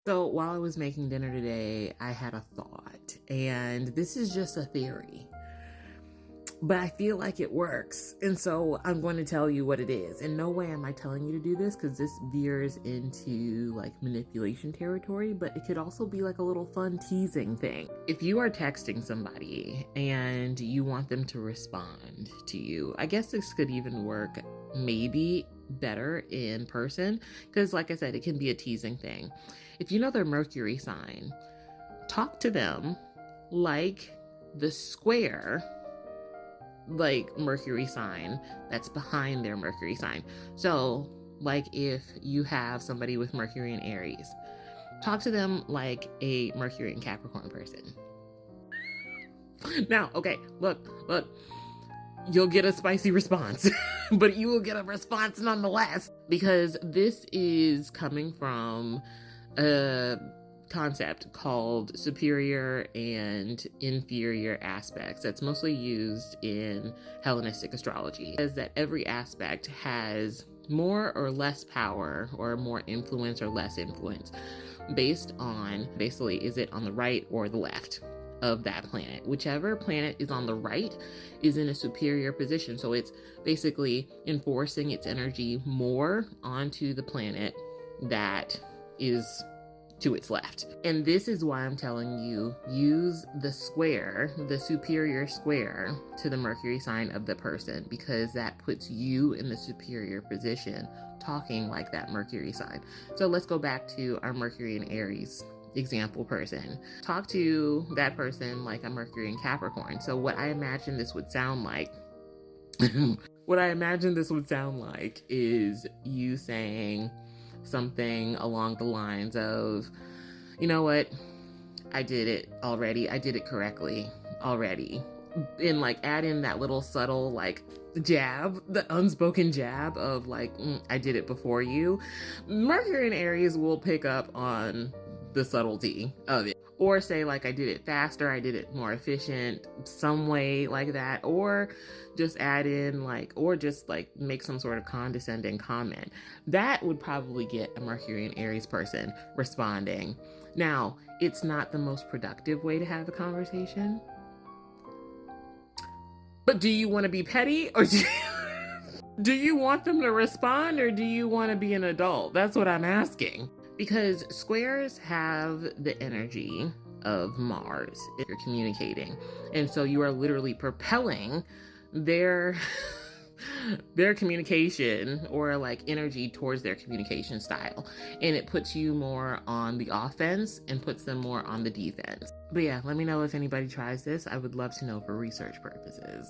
So while I was making dinner today, I had a thought, and this is just a theory, but I feel like it works. And so I'm going to tell you what it is. In no way am I telling you to do this because this veers into like manipulation territory, but it could also be like a little fun teasing thing. If you are texting somebody and you want them to respond to you, I guess this could even work maybe better in person because, like I said, it can be a teasing thing. If you know their Mercury sign, talk to them like the square, like Mercury sign that's behind their Mercury sign. So, like if you have somebody with Mercury in Aries, talk to them like a Mercury in Capricorn person. Now, okay, look, you'll get a spicy response, but you will get a response nonetheless because this is coming from a concept called superior and inferior aspects that's mostly used in Hellenistic astrology. It says that every aspect has more or less power or more influence or less influence based on basically is it on the right or the left of that planet. Whichever planet is on the right is in a superior position. So it's basically enforcing its energy more onto the planet that is to its left. And this is why I'm telling you, use the square, the superior square to the Mercury sign of the person, because that puts you in the superior position, talking like that Mercury sign. So let's go back to our Mercury in Aries example person. Talk to that person like a Mercury in Capricorn. So what I imagine this would sound like is you saying something along the lines of, you know what, I did it already. I did it correctly already. And like add in that little subtle like jab, the unspoken jab of like, I did it before you. Mercury in Aries will pick up on the subtlety of it. Or say like, I did it faster, I did it more efficient, some way like that. Or just add in like, or just like make some sort of condescending comment. That would probably get a Mercury in Aries person responding. Now, it's not the most productive way to have a conversation. But do you want to be petty or do you want them to respond or do you want to be an adult? That's what I'm asking. Because squares have the energy of Mars if you're communicating. And so you are literally propelling their communication or like energy towards their communication style. And it puts you more on the offense and puts them more on the defense. But yeah, let me know if anybody tries this. I would love to know for research purposes.